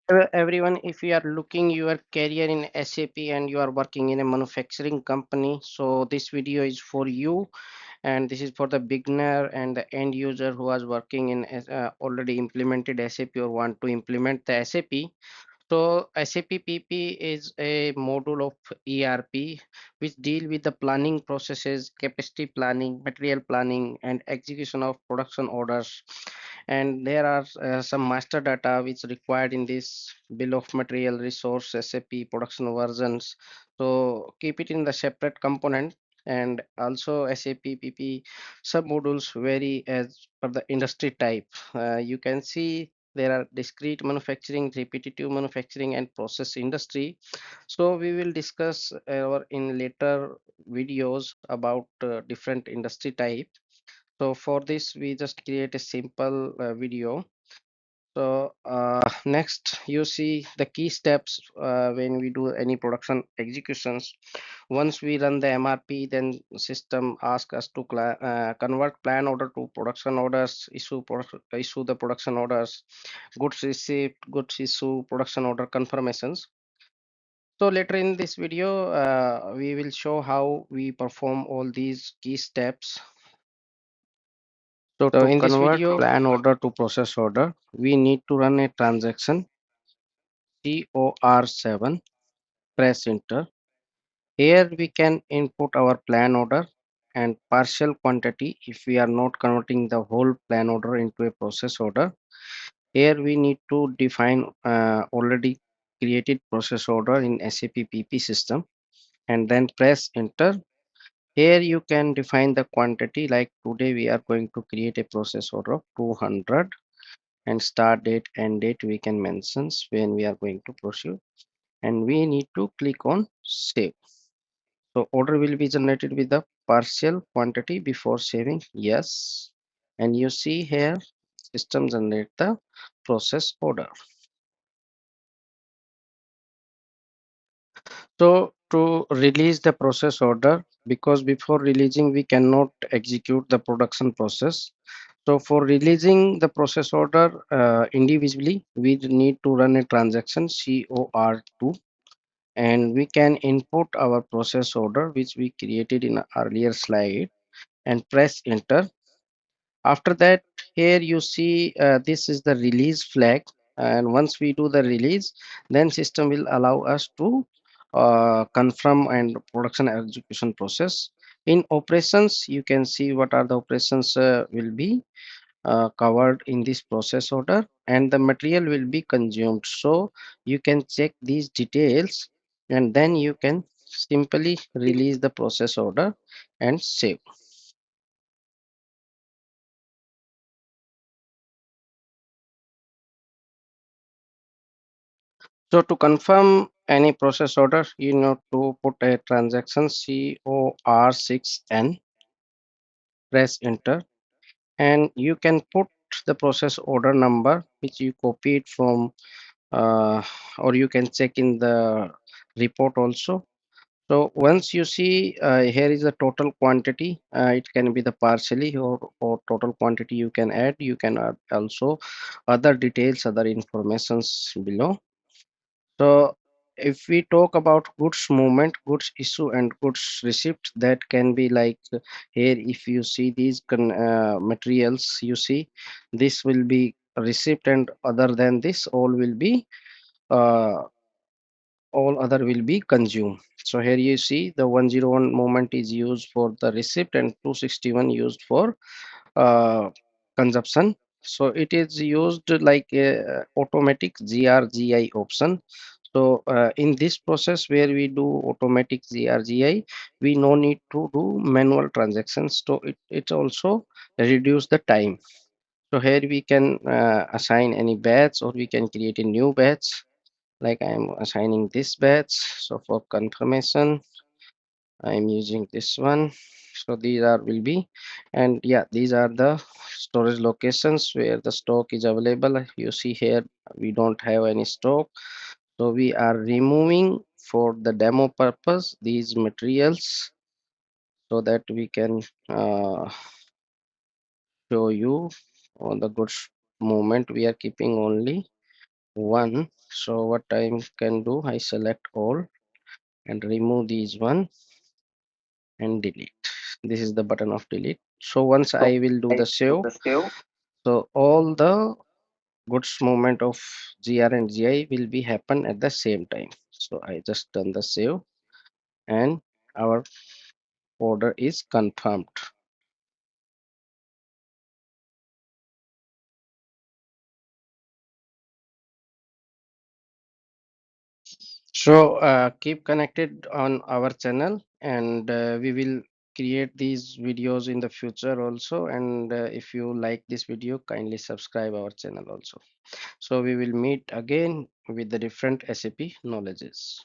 Everyone, if you are looking your career in SAP and you are working in a manufacturing company, so this video is for you, and this is for the beginner and the end user who was working in already implemented SAP or want to implement the SAP. So SAP PP is a module of ERP which deal with the planning processes, capacity planning, material planning, and execution of production orders. And there are some master data which required in this bill of material resource SAP production versions. So keep it in the separate component. And also SAP PP submodules vary as per the industry type. You can see there are discrete manufacturing, repetitive manufacturing, and process industry. So we will discuss in later videos about different industry type. So for this we just create a simple video. So next you see the key steps when we do any production executions. Once we run the MRP, then system asks us to convert plan order to production orders, issue the production orders, goods received, goods issue, production order confirmations. So later in this video, we will show how we perform all these key steps. So So to in this convert video, plan order to process order, we need to run a transaction COR7, press enter. Here we can input our plan order and partial quantity if we are not converting the whole plan order into a process order. Here we need to define already created process order in SAP PP system and then press enter. Here you can define the quantity, like today we are going to create a process order of 200, and start date end date we can mention when we are going to proceed, and we need to click on save. So order will be generated with the partial quantity before saving yes, and you see here system generate the process order. So to release the process order, because before releasing we cannot execute the production process. So for releasing the process order individually, we need to run a transaction COR2, and we can input our process order which we created in an earlier slide and press enter. After that, here you see this is the release flag, and once we do the release, then system will allow us to confirm and production execution process. In operations, you can see what are the operations will be covered in this process order, and the material will be consumed. So you can check these details, and then you can simply release the process order and save. So to confirm any process order, you need to put a transaction COR6N, press enter, and you can put the process order number which you copied from, or you can check in the report also. So once you see here is the total quantity, it can be the partially or total quantity you can add. You can add also other details, other informations below. So if we talk about goods movement, goods issue, and goods receipt, that can be like here. If you see these materials, you see this will be receipt, and other than this, uh, all other will be consumed. So here you see the 101 moment is used for the receipt and 261 used for uh, consumption. So it is used like a automatic GRGI option. So in this process where we do automatic GRGI, we no need to do manual transactions. So it also reduce the time. So here we can assign any batch, or we can create a new batch. Like I am assigning this batch. So for confirmation, I am using this one. So these are will be, and yeah, these are the storage locations where the stock is available. You see here we don't have any stock, so we are removing for the demo purpose these materials, so that we can show you on the goods movement. We are keeping only one. So what I can do, I select all and remove these one and delete. This is the button of delete. So once I will do the save, so all the goods movement of GR and GI will be happen at the same time. So I just done the save and our order is confirmed. So keep connected on our channel, and we will create these videos in the future also. And if you like this video, kindly subscribe our channel also. So we will meet again with the different SAP knowledges.